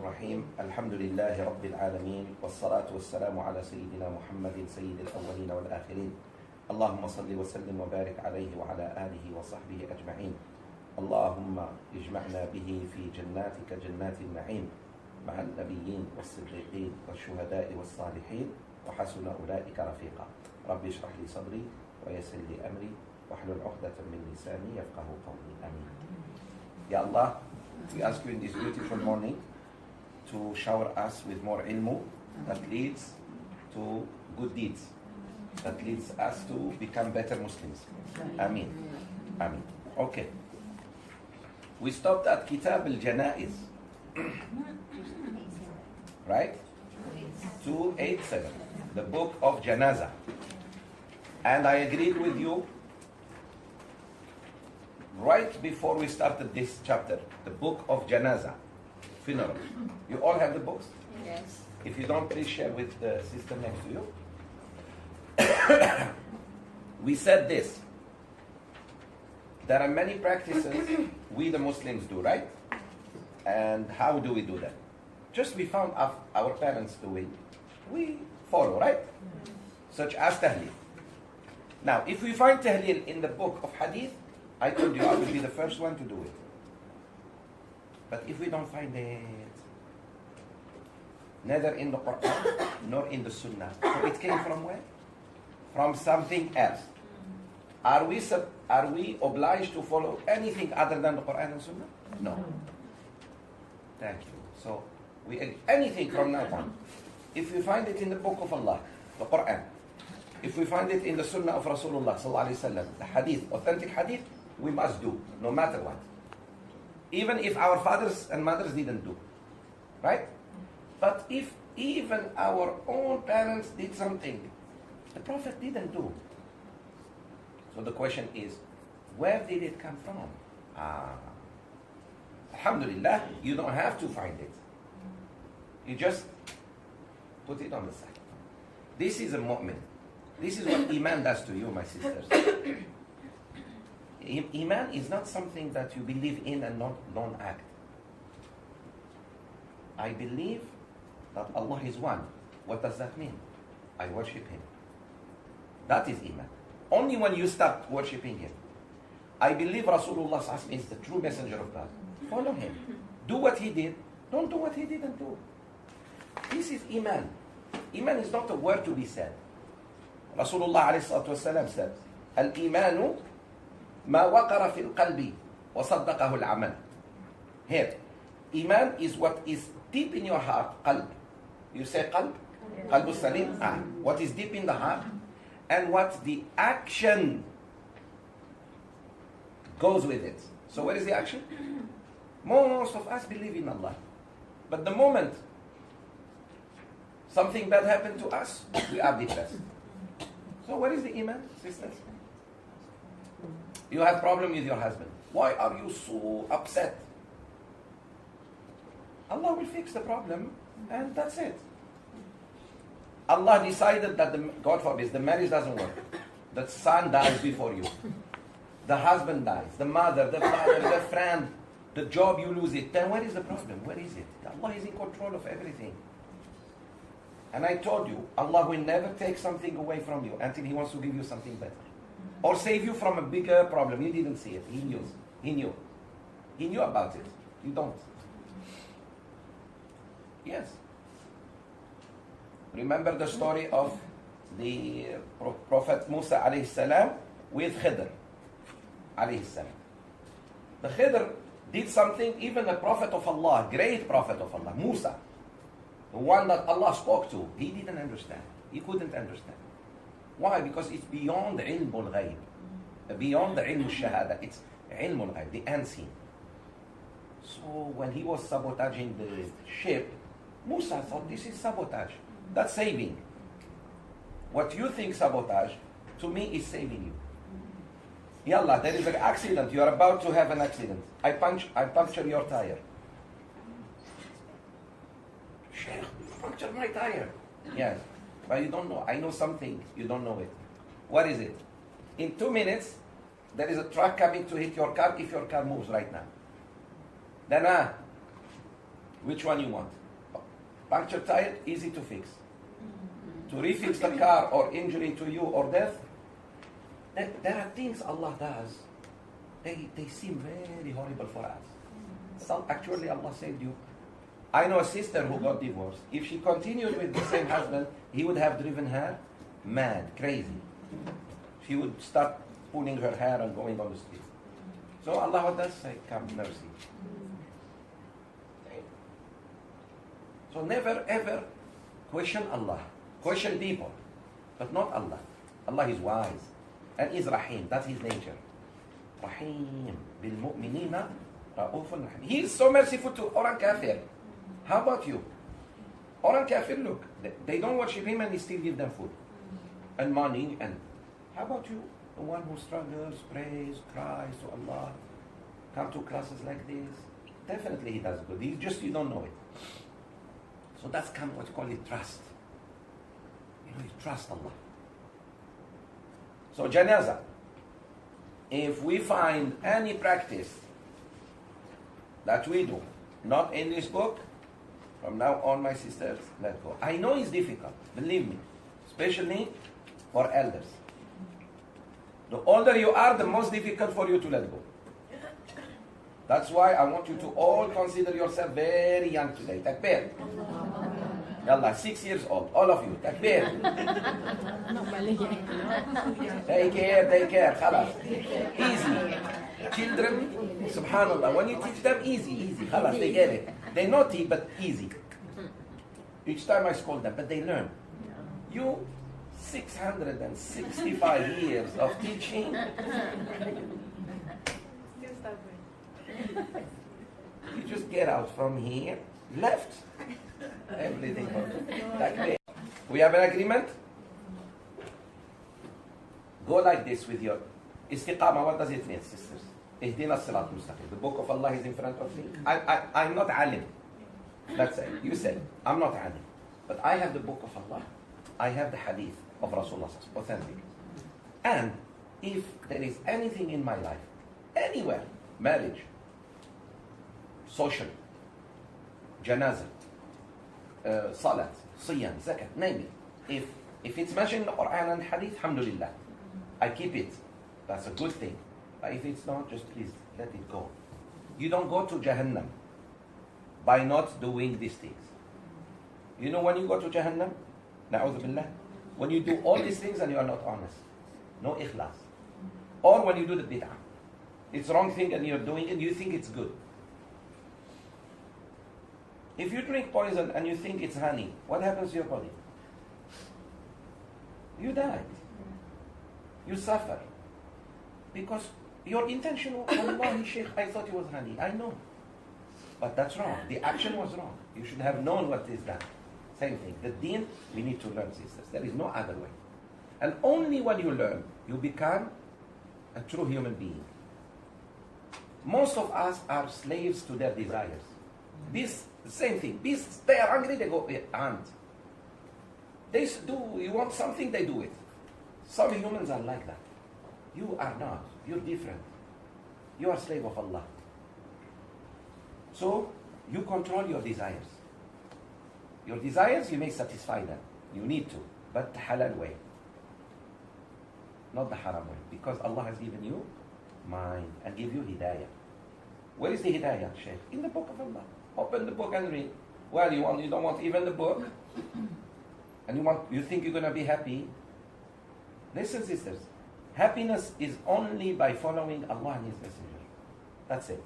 الرحيم الحمد لله رب العالمين والصلاة والسلام على سيدنا محمد سيد الأولين والآخرين اللهم صل وسلم وبارك عليه وعلى آله وصحبه أجمعين اللهم اجمعنا به في جناتك جنات النعيم مع النبيين والصديقين والشهداء والصالحين وحسن أولئك رفيقا رب اشرح لي صدري ويسر لي أمري واحلل عقدة من لساني يفقه قولي آمين. Ya Allah, we ask you in this beautiful morning to shower us with more ilmu that leads to good deeds, that leads us to become better Muslims. Ameen. Ameen. Okay. We stopped at Kitab al-Janaiz. Right? 287. The book of Janaza. And I agreed with you right before we started this chapter, the book of Janaza, funeral. You all have the books? Yes. If you don't, please share with the sister next to you. We said this. There are many practices we the Muslims do, right? And how do we do that? Just we found our parents doing, we follow, right? Such as tahleel. Now, if we find tahleel in the book of hadith, I told you I will be the first one to do it. But if we don't find it, neither in the Quran nor in the Sunnah, so it came from where? From something else. Are we obliged to follow anything other than the Quran and Sunnah? No. Thank you. So anything from now on, if we find it in the book of Allah, the Quran, if we find it in the Sunnah of Rasulullah sallallahu alaihi wasallam, the hadith, authentic hadith, we must do, no matter what. Even if our fathers and mothers didn't do. Right? But if even our own parents did something, the Prophet didn't do. So the question is, where did it come from? Alhamdulillah, you don't have to find it. You just put it on the side. This is a mu'min. This is what Iman does to you, my sisters. Iman is not something that you believe in and don't act. I believe that Allah is one. What does that mean? I worship Him. That is Iman. Only when you start worshipping Him. I believe Rasulullah is the true messenger of God. Follow Him. Do what He did. Don't do what He didn't do. This is Iman. Iman is not a word to be said. Rasulullah said, Al-Imanu ما وقر في القلب وصدقه العمل. Here, Iman is what is deep in your heart, qalb. You say qalb? Qalbu salim? What is deep in the heart and what the action goes with it. So where is the action? Most of us believe in Allah. But the moment something bad happened to us, we are depressed. So where is the Iman, sisters? You have problem with your husband. Why are you so upset? Allah will fix the problem and that's it. Allah decided that, God forbid, the marriage doesn't work. The son dies before you. The husband dies. The mother, the father, the friend, the job, you lose it. Then where is the problem? Where is it? Allah is in control of everything. And I told you, Allah will never take something away from you until He wants to give you something better. Or save you from a bigger problem. You didn't see it. He knew. He knew. He knew about it. You don't. Yes. Remember the story of the Prophet Musa alayhi salam with Khidr alayhi salam. The Khidr did something even a prophet of Allah, great prophet of Allah, Musa, the one that Allah spoke to, he didn't understand. He couldn't understand. Why? Because it's beyond ilm al-ghayb, beyond the ilm al-shahada. It's ilm al-ghayb, the unseen. So when he was sabotaging the ship, Musa thought this is sabotage. That's saving. What you think sabotage, to me is saving you. Yallah, there is an accident. You are about to have an accident. I puncture your tire. Sheikh, you punctured my tire. Yes. But you don't know. I know something. You don't know it. What is it? In 2 minutes, there is a truck coming to hit your car if your car moves right now. Then, Which one you want? Puncture tire, easy to fix. To refix the car or injury to you or death, there are things Allah does. They seem very horrible for us. So actually Allah saved you. I know a sister who got divorced. If she continued with the same husband, he would have driven her mad, crazy. She would start pulling her hair and going on the street. So Allah does say, come, mercy. So never ever question Allah. Question people, but not Allah. Allah is wise and is Rahim. That's His nature. Rahim bil mu'minina ra'ufun rahim. He is so merciful to orang kafir. How about you? Orang kafir, look, they don't worship Him and He still give them food and money. And how about you? The one who struggles, prays, cries to Allah, come to classes like this. Definitely He does good. You don't know it. So that's what you call it, trust. You trust Allah. So janaza, if we find any practice that we do, not in this book, from now on, my sisters, let go. I know it's difficult, believe me, especially for elders. The older you are, the most difficult for you to let go. That's why I want you to all consider yourself very young today. Takbir. Yallah, 6 years old, all of you. Takbir. Take care. Khalas. Easy. Children, subhanallah, when you teach them, easy. Khalas, they get it. They're naughty, but easy. Each time I scold them, but they learn. You, 665 years of teaching. You just get out from here, left, everything. We have an agreement? Go like this with your istiqamah. What does it mean, sisters? Ihdina as-sirat mustaqim. The book of Allah is in front of me. I'm not alim. That's it. You said, I'm not alim. But I have the book of Allah. I have the hadith of Rasulullah, authentic. And if there is anything in my life, anywhere, marriage, social, janazah, salat, siyam, zakat, name it. If it's mentioned in the Quran and Hadith, alhamdulillah, I keep it. That's a good thing. But if it's not, just please let it go. You don't go to Jahannam by not doing these things. You know when you go to Jahannam? Na'udhu billah. When you do all these things and you are not honest. No ikhlas. Or when you do the bid'ah. It's wrong thing and you're doing it, you think it's good. If you drink poison and you think it's honey, what happens to your body? You die. You suffer. Because your intention was, Wallahi, Sheikh, I thought it was honey. I know. But that's wrong. The action was wrong. You should have known what is done. Same thing. The deen, we need to learn, sisters. There is no other way. And only when you learn, you become a true human being. Most of us are slaves to their desires. Beasts, the same thing. Beasts, they are hungry, they go hunt. They do, you want something, they do it. Some humans are like that. You are not. You're different. You are a slave of Allah. So, you control your desires. Your desires, you may satisfy them. You need to. But the halal way. Not the haram way. Because Allah has given you mind and give you hidayah. Where is the hidayah, Sheikh? In the book of Allah. Open the book and read. Well, you don't want even the book? And you think you're going to be happy? Listen, sisters. Happiness is only by following Allah and His Messenger. That's it.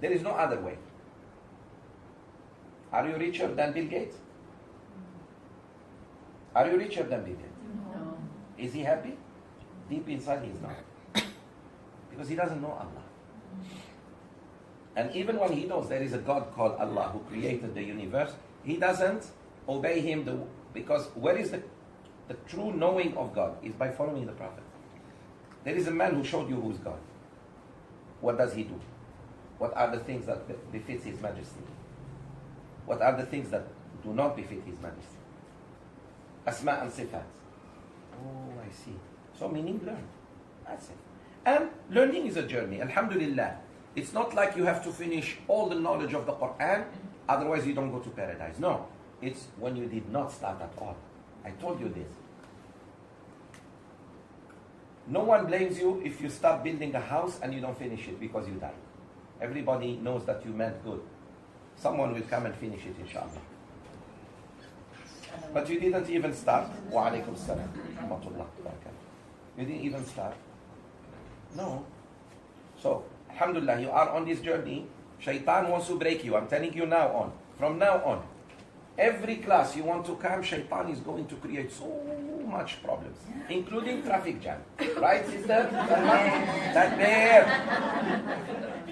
There is no other way. Are you richer than Bill Gates? Are you richer than Bill Gates? No. Is he happy? Deep inside, he is not. Because he doesn't know Allah. And even when he knows there is a God called Allah who created the universe, he doesn't obey Him because where is the true knowing of God? Is by following the Prophet. There is a man who showed you who is God. What does he do? What are the things that befits His Majesty? What are the things that do not befit His Majesty? Asma and Sifat. Oh, I see. So meaning learn. That's it. And learning is a journey. Alhamdulillah. It's not like you have to finish all the knowledge of the Quran, otherwise you don't go to paradise. No, it's when you did not start at all. I told you this. No one blames you if you start building a house and you don't finish it because you died. Everybody knows that you meant good. Someone will come and finish it, inshallah. But you didn't even start. Wa alaikum salam. You didn't even start. No. So, alhamdulillah, you are on this journey. Shaitan wants to break you. I'm telling you now on. From now on. Every class you want to come, Shaitan is going to create so much problems, including traffic jam. Right, sister? Takbir.